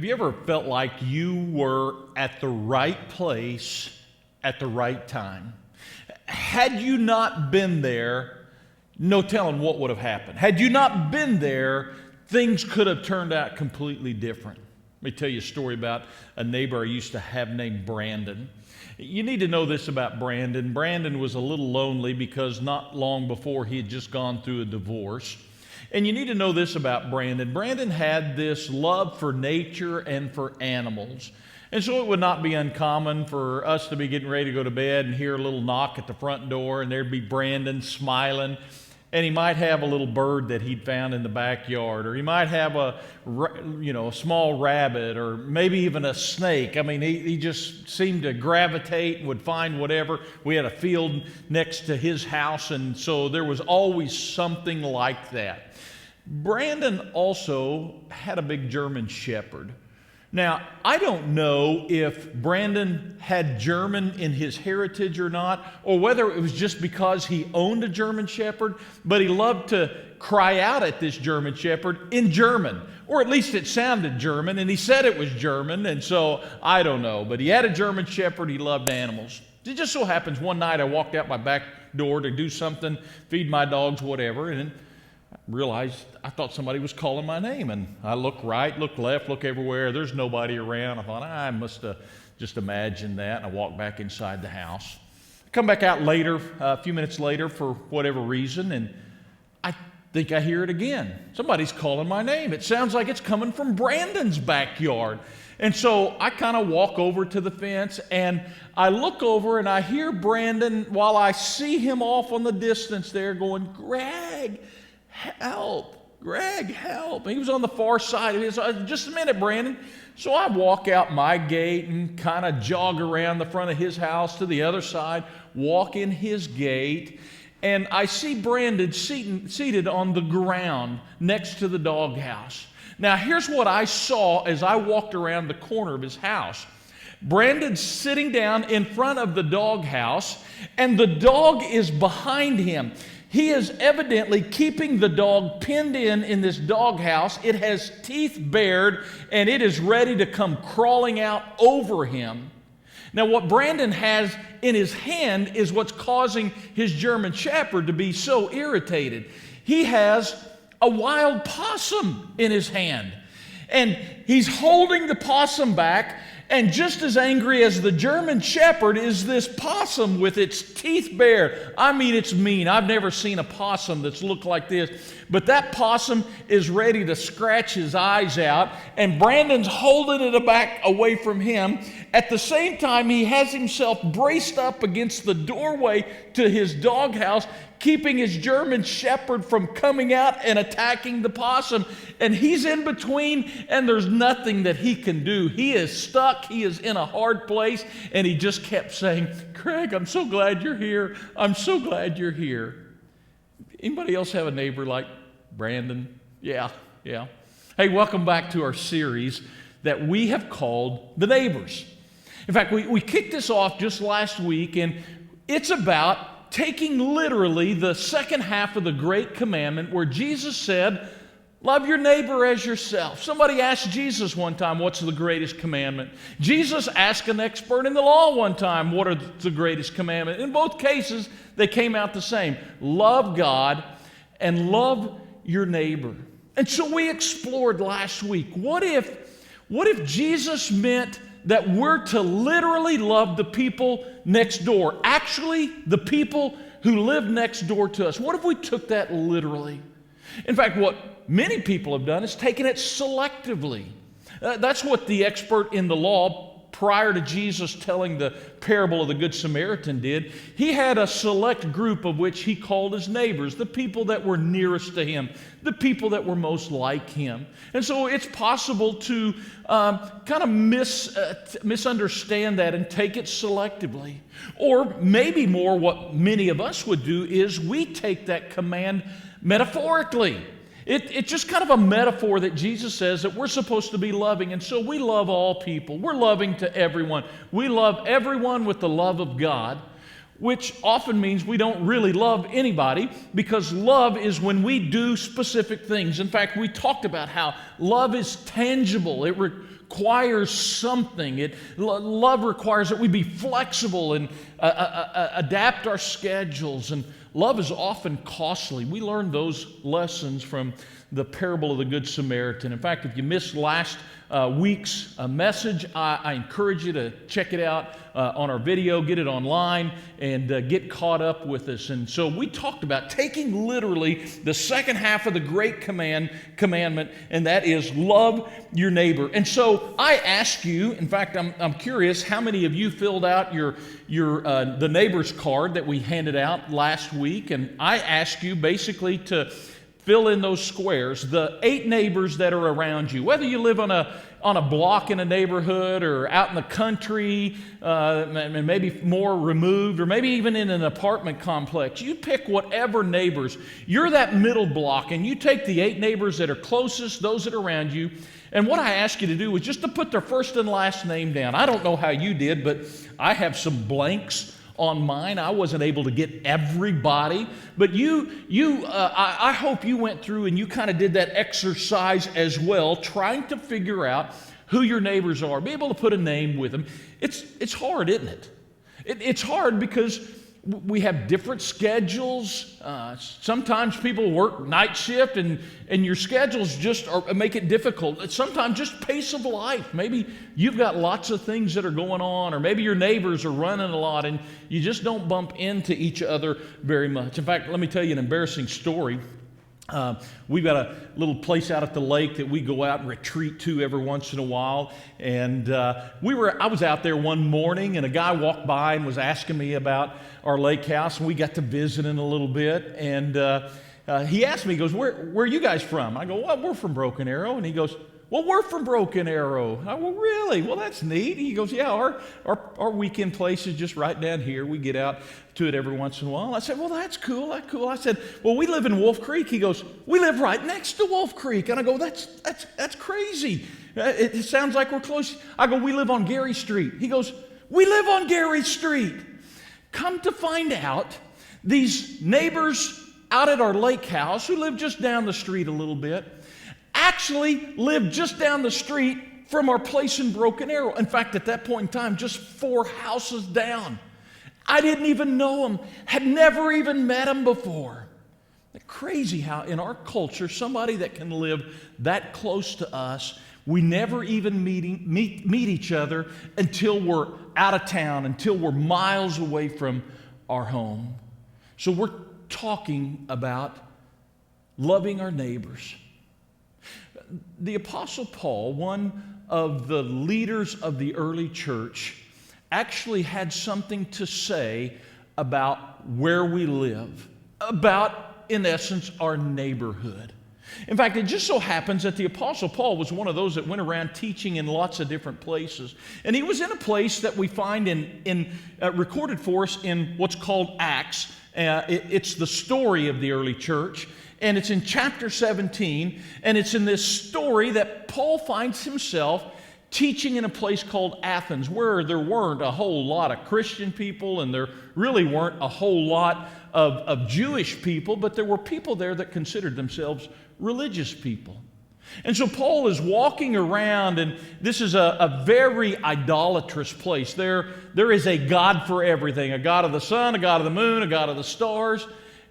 Have you ever felt like you were at the right place at the right time? Had you not been there, no telling what would have happened. Had you not been there, things could have turned out completely different. Let me tell you a story about a neighbor I used to have named Brandon. You need to know this about Brandon. Brandon was a little lonely because not long before he had just gone through a divorce. And you need to know this about Brandon. Brandon had this love for nature and for animals. And so it would not be uncommon for us to be getting ready to go to bed and hear a little knock at the front door, and there'd be Brandon smiling. And he might have a little bird that he'd found in the backyard, or he might have a small rabbit, or maybe even a snake. I mean, he just seemed to gravitate and would find whatever. We had a field next to his house, and so there was always something like that. Brandon also had a big German Shepherd. Now, I don't know if Brandon had German in his heritage or not, or whether it was just because he owned a German Shepherd, but he loved to cry out at this German Shepherd in German, or at least it sounded German, and he said it was German, and so I don't know. But he had a German Shepherd, he loved animals. It just so happens one night I walked out my back door to do something, feed my dogs, whatever, and I realized I thought somebody was calling my name, and I look right, look left, look everywhere. There's nobody around. I thought, I must have just imagined that, and I walked back inside the house. I come back out later, a few minutes later, for whatever reason, and I think I hear it again. Somebody's calling my name. It sounds like it's coming from Brandon's backyard. And so I kind of walk over to the fence, and I look over, and I hear Brandon, while I see him off on the distance there, going, "Greg, help, Greg, help." He was on the far side of his, just a minute, Brandon. So I walk out my gate and kind of jog around the front of his house to the other side, walk in his gate, and I see Brandon seated on the ground next to the doghouse. Now, here's what I saw as I walked around the corner of his house. Brandon's sitting down in front of the doghouse, and the dog is behind him. He is evidently keeping the dog pinned in this doghouse. It has teeth bared, and it is ready to come crawling out over him. Now, what Brandon has in his hand is what's causing his German Shepherd to be so irritated. He has a wild possum in his hand, and he's holding the possum back. And just as angry as the German Shepherd is this possum with its teeth bared. I mean, it's mean. I've never seen a possum that's looked like this. But that possum is ready to scratch his eyes out, and Brandon's holding it back away from him. At the same time, he has himself braced up against the doorway to his doghouse, keeping his German Shepherd from coming out and attacking the possum. And he's in between, and there's nothing that he can do. He is stuck. He is in a hard place, and he just kept saying, "Craig, I'm so glad you're here. I'm so glad you're here." Anybody else have a neighbor like Brandon? Yeah. Hey, welcome back to our series that we have called The Neighbors. In fact, we kicked this off just last week, and it's about taking literally the second half of the Great Commandment where Jesus said, love your neighbor as yourself. Somebody asked Jesus one time, what's the greatest commandment? Jesus asked an expert in the law one time, what are the greatest commandment? In both cases, they came out the same. Love God and love your neighbor. And so we explored last week, what if Jesus meant that we're to literally love the people next door, actually the people who live next door to us? What if we took that literally? In fact, what many people have done is taken it selectively. That's what the expert in the law, prior to Jesus telling the parable of the Good Samaritan, did. He had a select group of which he called his neighbors, the people that were nearest to him, the people that were most like him. And so it's possible to kind of misunderstand that and take it selectively. Or maybe more what many of us would do is we take that command metaphorically. It's just kind of a metaphor that Jesus says that we're supposed to be loving, and so we love all people. We're loving to everyone. We love everyone with the love of God. which often means we don't really love anybody, because love is when we do specific things. In fact, we talked about how love is tangible. It requires something. Love requires that we be flexible and adapt our schedules. And love is often costly. We learned those lessons from the parable of the Good Samaritan. In fact, if you missed last week's message, I encourage you to check it out on our video, get it online, and get caught up with us. And so we talked about taking literally the second half of the great commandment, and that is love your neighbor. And so I ask you, in fact, I'm curious, how many of you filled out the neighbor's card that we handed out last week? And I ask you basically to fill in those squares, the 8 neighbors that are around you. Whether you live on a block in a neighborhood or out in the country, and maybe more removed, or maybe even in an apartment complex, you pick whatever neighbors. You're that middle block, and you take the 8 neighbors that are closest, those that are around you, and what I ask you to do is just to put their first and last name down. I don't know how you did, but I have some blanks on mine. I wasn't able to get everybody, but I hope you went through and you kind of did that exercise as well, trying to figure out who your neighbors are, be able to put a name with them. It's hard, isn't it? It's hard because we have different schedules. Sometimes people work night shift, and your schedules just make it difficult. Sometimes just pace of life. Maybe you've got lots of things that are going on, or maybe your neighbors are running a lot, and you just don't bump into each other very much. In fact, let me tell you an embarrassing story. We've got a little place out at the lake that we go out and retreat to every once in a while. And I was out there one morning, and a guy walked by and was asking me about our lake house, and we got to visiting a little bit. And he asked me, he goes, where are you guys from? I go, well, we're from Broken Arrow. And he goes, well, we're from Broken Arrow. I go, well, really? Well, that's neat. He goes, yeah, our weekend place is just right down here. We get out to it every once in a while. I said, well, that's cool. I said, well, we live in Wolf Creek. He goes, we live right next to Wolf Creek. And I go, that's crazy. It sounds like we're close. I go, we live on Gary Street. He goes, we live on Gary Street. Come to find out, these neighbors out at our lake house, who live just down the street a little bit, actually lived just down the street from our place in Broken Arrow. In fact, at that point in time, just 4 houses down. I didn't even know them, had never even met them before. It's crazy how in our culture, somebody that can live that close to us, we never even meet each other until we're out of town, until we're miles away from our home. So we're talking about loving our neighbors. The Apostle Paul, one of the leaders of the early church, actually had something to say about where we live, about, in essence, our neighborhood. In fact, it just so happens that the Apostle Paul was one of those that went around teaching in lots of different places. And he was in a place that we find recorded for us in what's called Acts. It's the story of the early church. And it's in chapter 17. And it's in this story that Paul finds himself teaching in a place called Athens, where there weren't a whole lot of Christian people, and there really weren't a whole lot of Jewish people, but there were people there that considered themselves religious people. And so Paul is walking around, and this is a very idolatrous place. There is a God for everything, a God of the sun, a God of the moon, a God of the stars.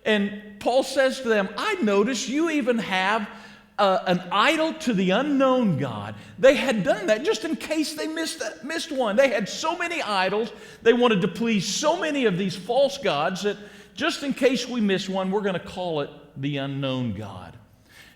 And Paul says to them, I notice you even have an idol to the unknown God. They had done that just in case they missed one. They had so many idols. They wanted to please so many of these false gods that just in case we miss one, we're going to call it the unknown God.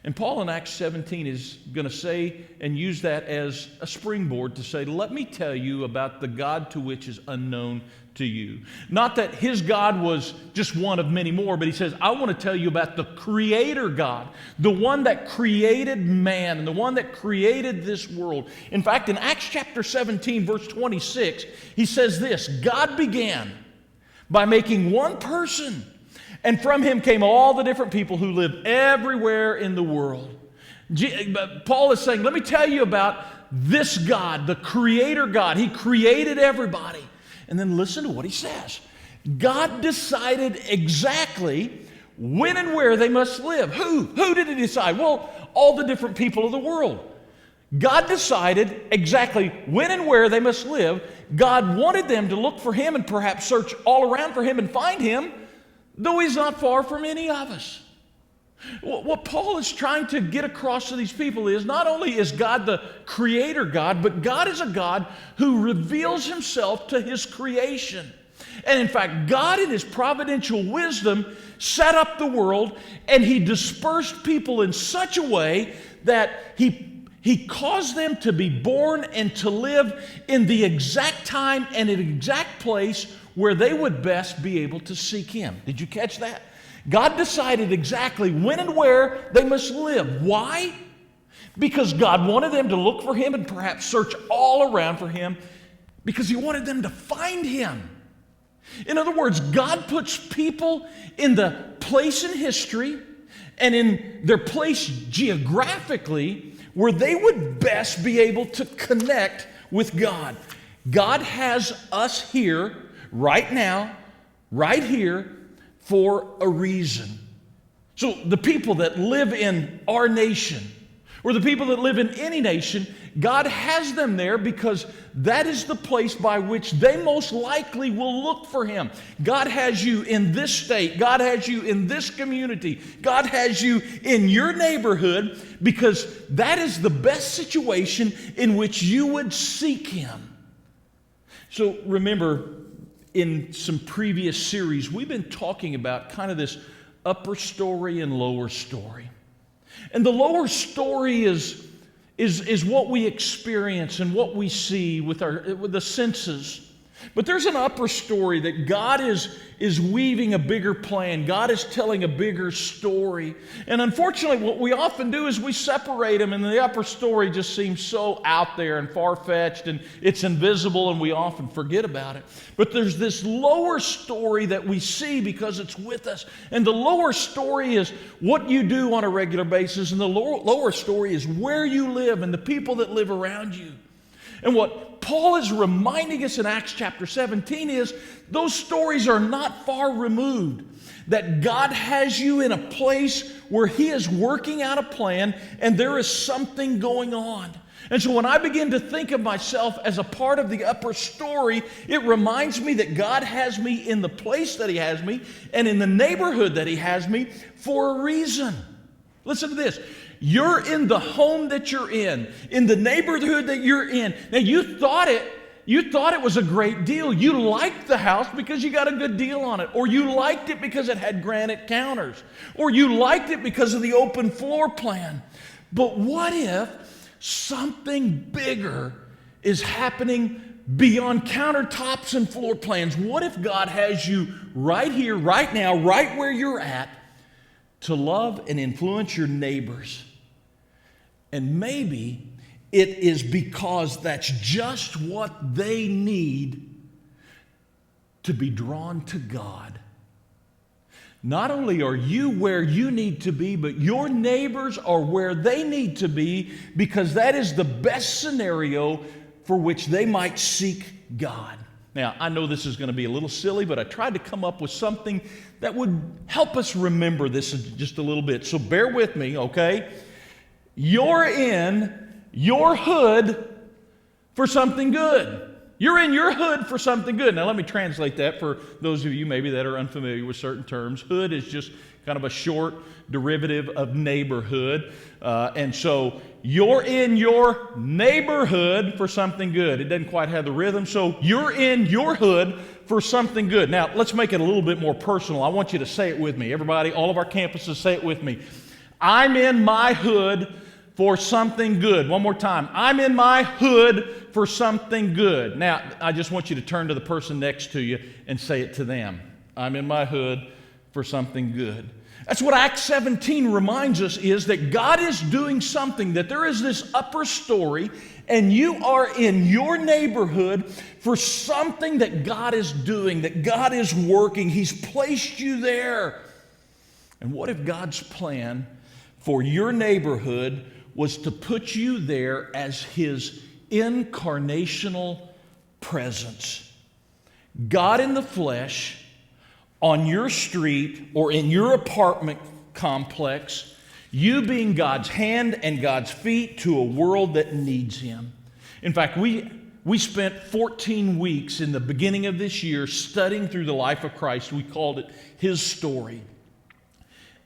And Paul in Acts 17 is going to say and use that as a springboard to say, let me tell you about the God to which is unknown to you. Not that his God was just one of many more, but he says, I want to tell you about the Creator God, the one that created man and the one that created this world. In fact, in Acts chapter 17, verse 26, he says this, God began by making one person, and from him came all the different people who live everywhere in the world. Paul is saying, let me tell you about this God, the Creator God. He created everybody. And then listen to what he says. God decided exactly when and where they must live. Who did he decide? Well, all the different people of the world. God decided exactly when and where they must live. God wanted them to look for him and perhaps search all around for him and find him, though he's not far from any of us. What Paul is trying to get across to these people is not only is God the creator God, but God is a God who reveals himself to his creation. And in fact, God in his providential wisdom set up the world, and he dispersed people in such a way that he caused them to be born and to live in the exact time and in the exact place where they would best be able to seek him. Did you catch that? God decided exactly when and where they must live. Why? Because God wanted them to look for him and perhaps search all around for him, because he wanted them to find him. In other words, God puts people in the place in history and in their place geographically where they would best be able to connect with God. God has us here, right now, right here, for a reason. So the people that live in our nation, or the people that live in any nation, God has them there because that is the place by which they most likely will look for him. God has you in this state. God has you in this community. God has you in your neighborhood because that is the best situation in which you would seek him. So remember, in some previous series, we've been talking about kind of this upper story and lower story. And the lower story is what we experience and what we see with the senses. But there's an upper story that God is weaving a bigger plan. God is telling a bigger story. And unfortunately, what we often do is we separate them, and the upper story just seems so out there and far-fetched, and it's invisible, and we often forget about it. But there's this lower story that we see because it's with us. And the lower story is what you do on a regular basis, and the lower story is where you live and the people that live around you. And what Paul is reminding us in Acts chapter 17 is those stories are not far removed. That God has you in a place where he is working out a plan and there is something going on. And so when I begin to think of myself as a part of the upper story, it reminds me that God has me in the place that he has me and in the neighborhood that he has me for a reason. Listen to this. You're in the home that you're in the neighborhood that you're in. Now, you thought it was a great deal. You liked the house because you got a good deal on it. Or you liked it because it had granite counters. Or you liked it because of the open floor plan. But what if something bigger is happening beyond countertops and floor plans? What if God has you right here, right now, right where you're at, to love and influence your neighbors? And maybe it is because that's just what they need to be drawn to God. Not only are you where you need to be, but your neighbors are where they need to be, because that is the best scenario for which they might seek God. Now, I know this is going to be a little silly, but I tried to come up with something that would help us remember this just a little bit. So bear with me, okay? You're in your hood for something good. You're in your hood for something good. Now, let me translate that for those of you maybe that are unfamiliar with certain terms. Hood is just kind of a short derivative of neighborhood. And so you're in your neighborhood for something good. It doesn't quite have the rhythm. So you're in your hood for something good. Now, let's make it a little bit more personal. I want you to say it with me. Everybody, all of our campuses, say it with me. I'm in my hood for something good. One more time. I'm in my hood for something good. Now, I just want you to turn to the person next to you and say it to them. I'm in my hood for something good. That's what Acts 17 reminds us, is that God is doing something, that there is this upper story, and you are in your neighborhood for something that God is doing, that God is working. He's placed you there. And what if God's plan for your neighborhood was to put you there as his incarnational presence? God in the flesh on your street or in your apartment complex, you being God's hand and God's feet to a world that needs Him. In fact, we spent 14 weeks in the beginning of this year studying through the life of Christ. We called it His Story.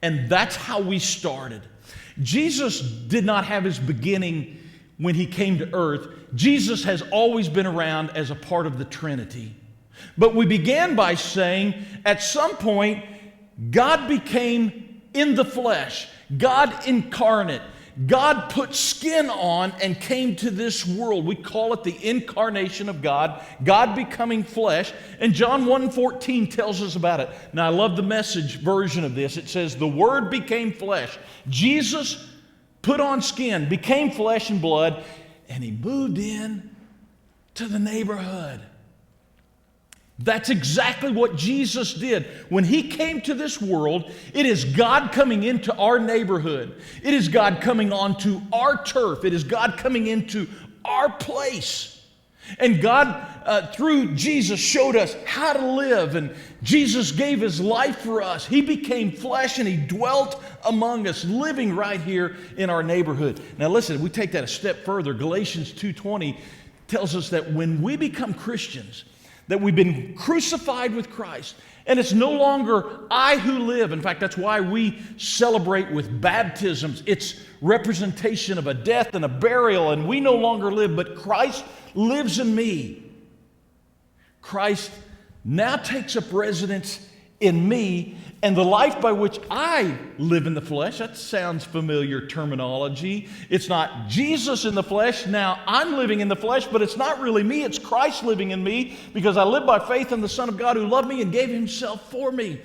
And that's how we started. Jesus did not have His beginning when He came to earth. Jesus has always been around as a part of the Trinity. But we began by saying, at some point, God became in the flesh. God incarnate. God put skin on and came to this world. We call it the incarnation of God, God becoming flesh. And John 1:14 tells us about it. Now, I love the Message version of this. It says, the Word became flesh. Jesus put on skin, became flesh and blood, and He moved in to the neighborhood. That's exactly what Jesus did. When He came to this world, it is God coming into our neighborhood. It is God coming onto our turf. It is God coming into our place. And God, through Jesus, showed us how to live. And Jesus gave His life for us. He became flesh and He dwelt among us, living right here in our neighborhood. Now listen, we take that a step further. Galatians 2:20 tells us that when we become Christians, that we've been crucified with Christ. And it's no longer I who live. In fact, that's why we celebrate with baptisms. It's representation of a death and a burial, and we no longer live, but Christ lives in me. Christ now takes up residence in me, and the life by which I live in the flesh, that sounds familiar terminology. It's not Jesus in the flesh. Now I'm living in the flesh, but it's not really me. It's Christ living in me because I live by faith in the Son of God who loved me and gave Himself for me.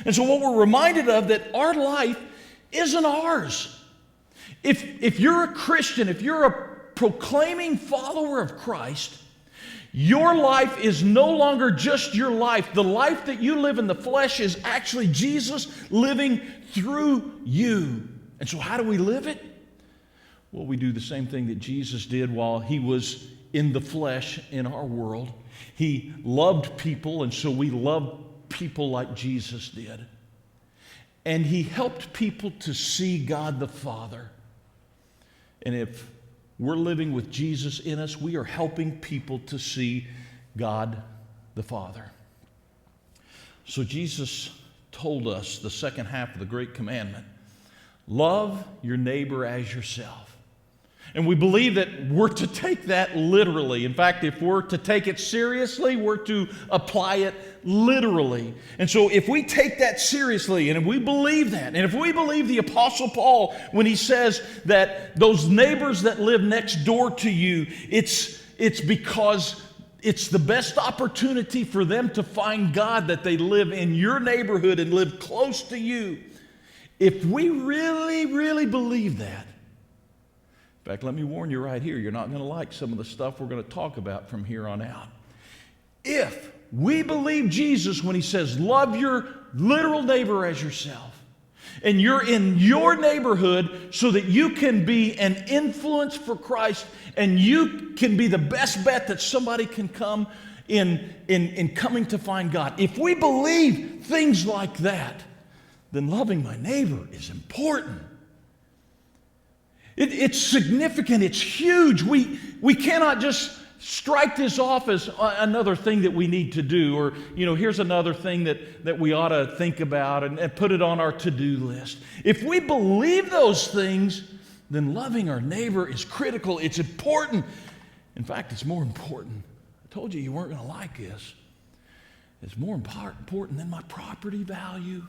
And so what we're reminded of, that our life isn't ours. If you're a Christian, if you're a proclaiming follower of Christ, your life is no longer just your life. The life that you live in the flesh is actually Jesus living through you. And so how do we live it? Well, we do the same thing that Jesus did while He was in the flesh in our world. He loved people, and so we love people like Jesus did. And He helped people to see God the Father. And if we're living with Jesus in us, we are helping people to see God the Father. So Jesus told us the second half of the Great Commandment, love your neighbor as yourself. And we believe that we're to take that literally. In fact, if we're to take it seriously, we're to apply it literally. And so if we take that seriously, and if we believe that, and if we believe the Apostle Paul when he says that those neighbors that live next door to you, it's because it's the best opportunity for them to find God, that they live in your neighborhood and live close to you. If we really, really believe that, in fact, let me warn you right here, you're not going to like some of the stuff we're going to talk about from here on out. If we believe Jesus when He says, love your literal neighbor as yourself, and you're in your neighborhood so that you can be an influence for Christ, and you can be the best bet that somebody can come in coming to find God. If we believe things like that, then loving my neighbor is important. It's significant. It's huge. We cannot just strike this off as another thing that we need to do, or, here's another thing that we ought to think about and put it on our to-do list. If we believe those things, then loving our neighbor is critical. It's important. In fact, it's more important. I told you weren't going to like this. It's more important than my property value.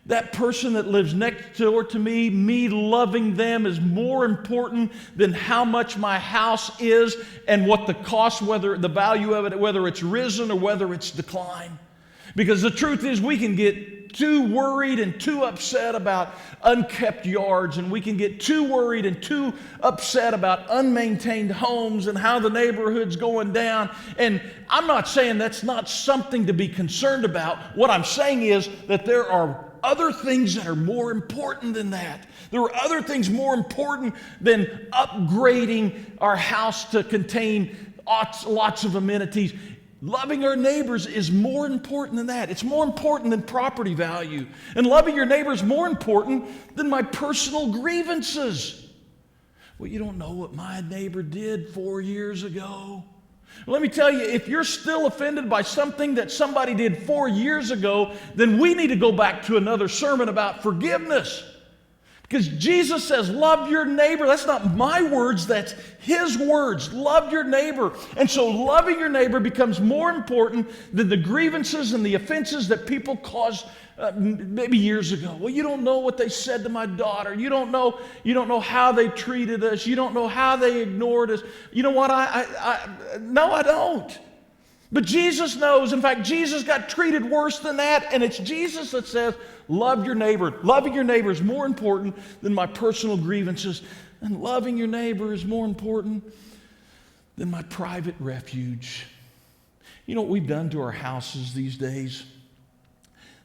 That person that lives next door to me loving them is more important than how much my house is and what the cost, whether the value of it, whether it's risen or whether it's declined. Because the truth is, we can get too worried and too upset about unkept yards, and we can get too worried and too upset about unmaintained homes and how the neighborhood's going down. And I'm not saying that's not something to be concerned about. What I'm saying is that there are other things that are more important than that. There are other things more important than upgrading our house to contain lots of amenities. Loving our neighbors is more important than that. It's more important than property value. And loving your neighbor is more important than my personal grievances. Well, you don't know what my neighbor did 4 years ago. Let me tell you, if you're still offended by something that somebody did 4 years ago, then we need to go back to another sermon about forgiveness. Because Jesus says, love your neighbor. That's not my words, that's His words. Love your neighbor. And so loving your neighbor becomes more important than the grievances and the offenses that people caused maybe years ago. Well, you don't know what they said to my daughter. You don't know how they treated us. You don't know how they ignored us. You know what? No, I don't. But Jesus knows. In fact, Jesus got treated worse than that, and it's Jesus that says, love your neighbor. Loving your neighbor is more important than my personal grievances, and loving your neighbor is more important than my private refuge. You know what we've done to our houses these days?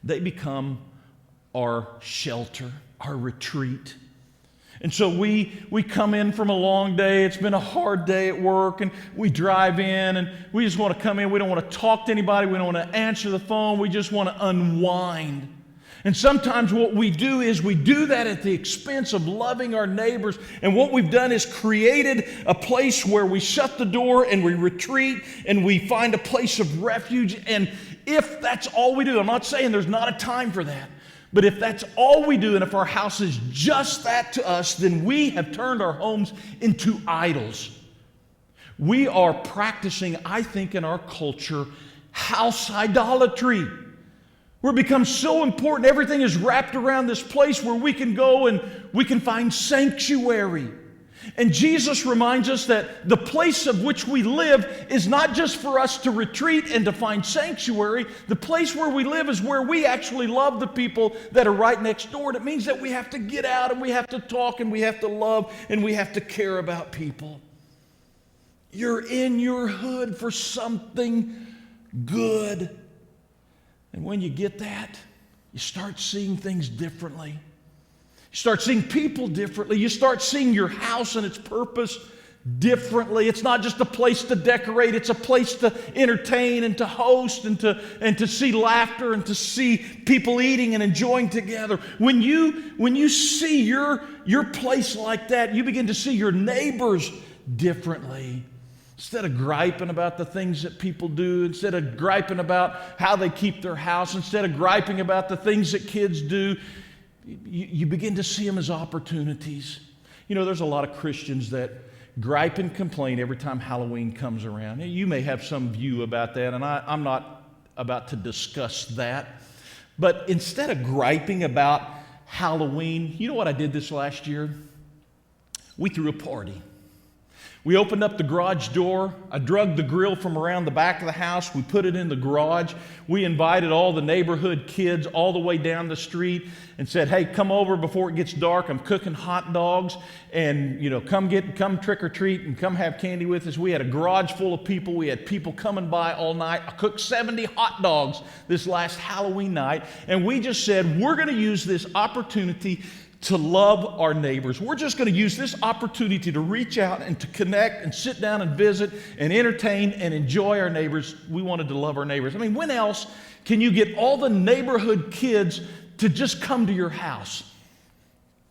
They become our shelter, our retreat. And so we come in from a long day. It's been a hard day at work, and we drive in, and we just want to come in. We don't want to talk to anybody. We don't want to answer the phone. We just want to unwind. And sometimes what we do is we do that at the expense of loving our neighbors. And what we've done is created a place where we shut the door and we retreat and we find a place of refuge. And if that's all we do, I'm not saying there's not a time for that. But if that's all we do, and if our house is just that to us, then we have turned our homes into idols. We are practicing, I think, in our culture, house idolatry. Where it becomes so important, everything is wrapped around this place where we can go and we can find sanctuary. And Jesus reminds us that the place of which we live is not just for us to retreat and to find sanctuary. The place where we live is where we actually love the people that are right next door. And it means that we have to get out and we have to talk and we have to love and we have to care about people. You're in your hood for something good. And when you get that, you start seeing things differently. You start seeing people differently. You start seeing your house and its purpose differently. It's not just a place to decorate. It's a place to entertain and to host and to see laughter and to see people eating and enjoying together. When you see your place like that, you begin to see your neighbors differently. Instead of griping about the things that people do, instead of griping about how they keep their house, instead of griping about the things that kids do, you begin to see them as opportunities. You know, there's a lot of Christians that gripe and complain every time Halloween comes around. You may have some view about that, and I'm not about to discuss that. But instead of griping about Halloween, you know what I did this last year? We threw a party. We opened up the garage door. I drug the grill from around the back of the house. We put it in the garage. We invited all the neighborhood kids all the way down the street and said, hey, come over before it gets dark. I'm cooking hot dogs, and come trick or treat and come have candy with us. We had a garage full of people. We had people coming by all night. I cooked 70 hot dogs this last Halloween night, and we just said, we're going to use this opportunity to love our neighbors. We're just going to use this opportunity to reach out and to connect and sit down and visit and entertain and enjoy our neighbors. We wanted to love our neighbors. I mean, when else can you get all the neighborhood kids to just come to your house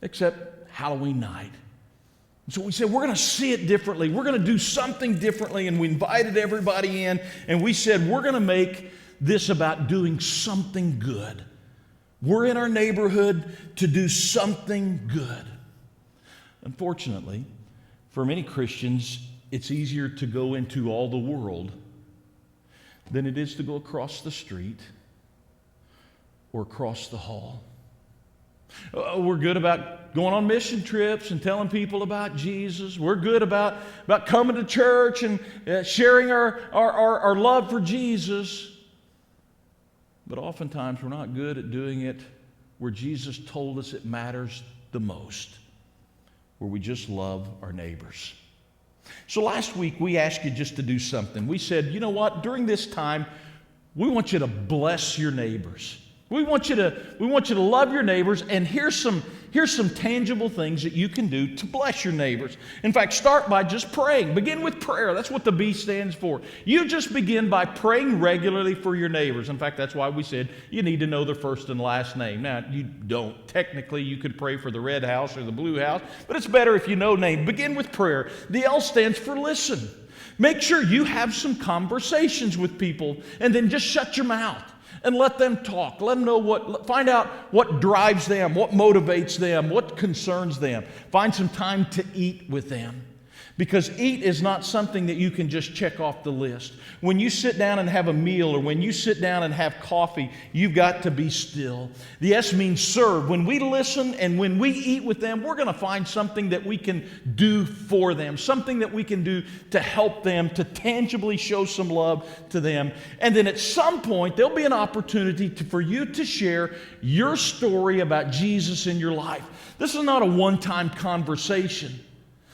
except Halloween night? So we said, we're going to see it differently. We're going to do something differently. And we invited everybody in, and we said, we're going to make this about doing something good. We're in our neighborhood to do something good. Unfortunately, for many Christians, it's easier to go into all the world than it is to go across the street or across the hall. We're good about going on mission trips and telling people about Jesus. We're good about coming to church and sharing our love for Jesus. But oftentimes we're not good at doing it where Jesus told us it matters the most, where we just love our neighbors. So last week we asked you just to do something. We said, you know what, during this time, we want you to bless your neighbors. We want you to love your neighbors, and here's some tangible things that you can do to bless your neighbors. In fact, start by just praying. Begin with prayer. That's what the B stands for. You just begin by praying regularly for your neighbors. In fact, that's why we said you need to know their first and last name. Now, you don't. Technically, you could pray for the red house or the blue house, but it's better if you know name. Begin with prayer. The L stands for listen. Make sure you have some conversations with people, and then just shut your mouth. And let them talk. Let them know find out what drives them, what motivates them, what concerns them. Find some time to eat with them. Because eat is not something that you can just check off the list. When you sit down and have a meal, or when you sit down and have coffee, you've got to be still. The S means serve. When we listen and when we eat with them, we're going to find something that we can do for them, something that we can do to help them, to tangibly show some love to them. And then at some point, there'll be an opportunity for you to share your story about Jesus in your life. This is not a one-time conversation.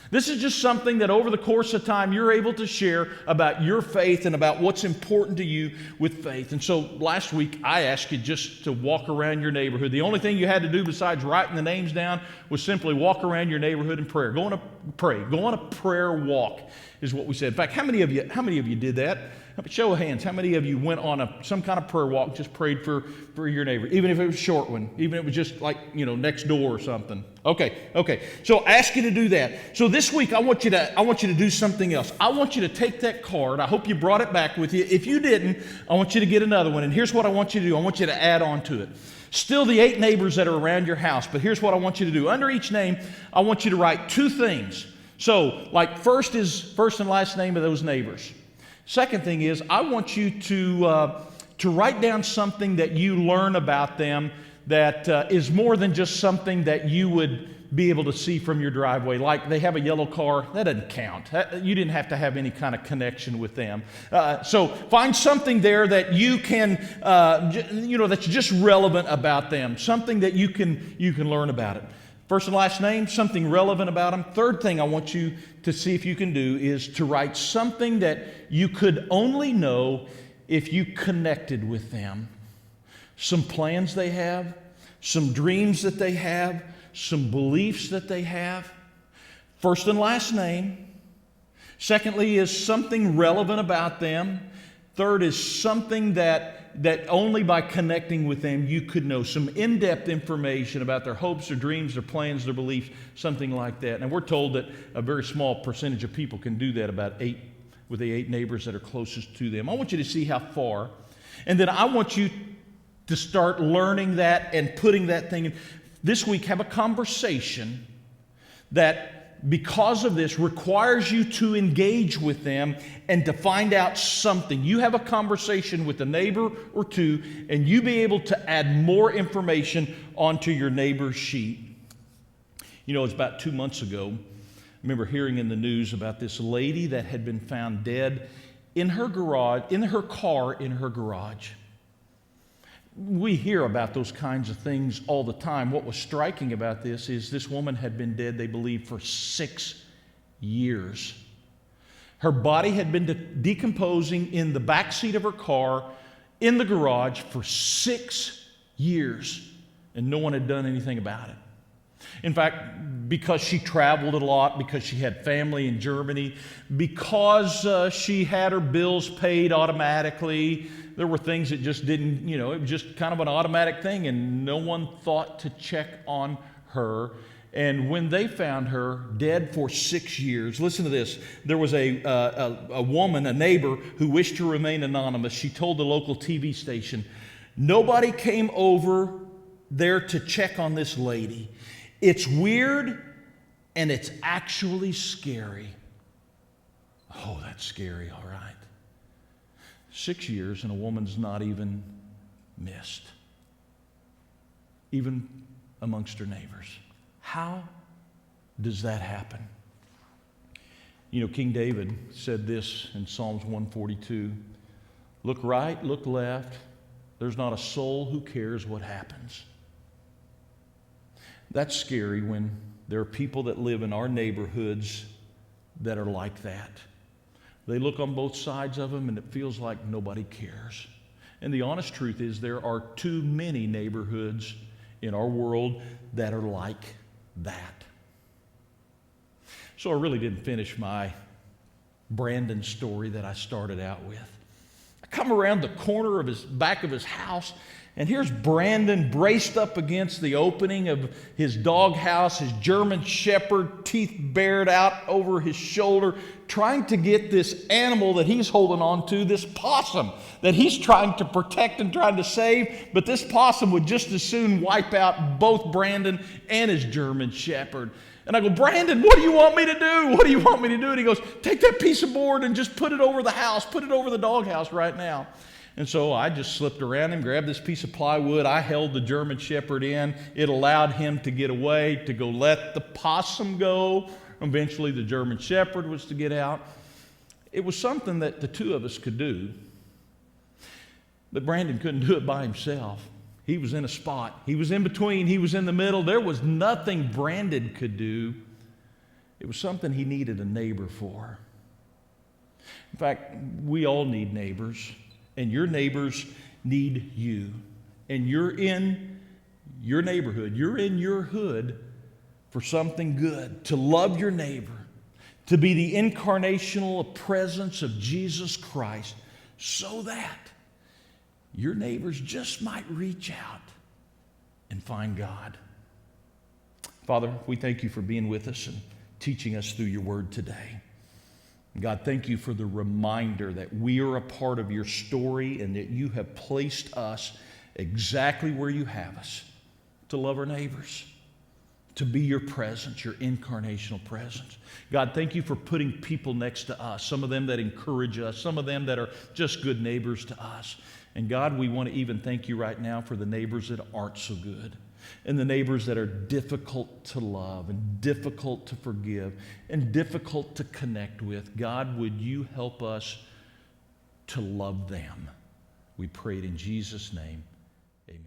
This is just something that over the course of time you're able to share about your faith and about what's important to you with faith. And so last week I asked you just to walk around your neighborhood. The only thing you had to do besides writing the names down was simply walk around your neighborhood and pray. Go on a prayer walk is what we said. In fact, how many of you did that? Show of hands. How many of you went on some kind of prayer walk, just prayed for your neighbor, even if it was a short one, even if it was just like, next door or something? Okay. So I ask you to do that. So this week I want you to do something else. I want you to take that card. I hope you brought it back with you. If you didn't, I want you to get another one. And here's what I want you to do. I want you to add on to it. Still the 8 neighbors that are around your house, but here's what I want you to do. Under each name, I want you to write 2 things. So, like first is first and last name of those neighbors. Second thing is, I want you to write down something that you learn about them that is more than just something that you would be able to see from your driveway. Like they have a yellow car, that doesn't count. You didn't have to have any kind of connection with them. So find something there that you can, that's just relevant about them. Something that you can learn about it. First and last name, something relevant about them. Third thing I want you to see if you can do is to write something that you could only know if you connected with them. Some plans they have, some dreams that they have, some beliefs that they have. First and last name. Secondly is something relevant about them. Third is something that only by connecting with them you could know. Some in-depth information about their hopes, their dreams, their plans, their beliefs, something like that. And we're told that a very small percentage of people can do that, about 8 with the 8 neighbors that are closest to them. I want you to see how far. And then I want you to start learning that and putting that thing in. This week, have a conversation that, because of this, requires you to engage with them and to find out something. You have a conversation with a neighbor or two, and you be able to add more information onto your neighbor's sheet. It's about 2 months ago. I remember hearing in the news about this lady that had been found dead in her car in her garage. We hear about those kinds of things all the time. What was striking about this is this woman had been dead, they believe, for 6 years. Her body had been decomposing in the back seat of her car in the garage for 6 years, and no one had done anything about it. In fact, because she traveled a lot, because she had family in Germany, because she had her bills paid automatically, there were things that just didn't, it was just kind of an automatic thing, and no one thought to check on her. And when they found her dead for 6 years, listen to this. There was a woman, a neighbor, who wished to remain anonymous. She told the local TV station, nobody came over there to check on this lady. It's weird, and it's actually scary. Oh, that's scary, all right. 6 years, and a woman's not even missed, even amongst her neighbors. How does that happen? King David said this in Psalms 142, look right, look left, there's not a soul who cares what happens. That's scary when there are people that live in our neighborhoods that are like that. They look on both sides of them, and it feels like nobody cares. And the honest truth is there are too many neighborhoods in our world that are like that. So I really didn't finish my Brandon story that I started out with. I come around the corner of his back of his house, and here's Brandon braced up against the opening of his doghouse, his German Shepherd, teeth bared out over his shoulder, trying to get this animal that he's holding on to, this possum that he's trying to protect and trying to save. But this possum would just as soon wipe out both Brandon and his German Shepherd. And I go, Brandon, what do you want me to do? What do you want me to do? And he goes, take that piece of board and just put it over the house, put it over the doghouse right now. And so I just slipped around him, grabbed this piece of plywood. I held the German Shepherd in. It allowed him to get away, to go let the possum go. Eventually the German Shepherd was to get out. It was something that the two of us could do. But Brandon couldn't do it by himself. He was in a spot. He was in between. He was in the middle. There was nothing Brandon could do. It was something he needed a neighbor for. In fact, we all need neighbors, and your neighbors need you. And you're in your neighborhood. You're in your hood for something good, to love your neighbor, to be the incarnational presence of Jesus Christ, so that your neighbors just might reach out and find God. Father, we thank you for being with us and teaching us through your word today. God, thank you for the reminder that we are a part of your story and that you have placed us exactly where you have us, to love our neighbors, to be your presence, your incarnational presence. God, thank you for putting people next to us, some of them that encourage us, some of them that are just good neighbors to us. And God, we want to even thank you right now for the neighbors that aren't so good, and the neighbors that are difficult to love and difficult to forgive and difficult to connect with. God, would you help us to love them? We pray it in Jesus' name. Amen.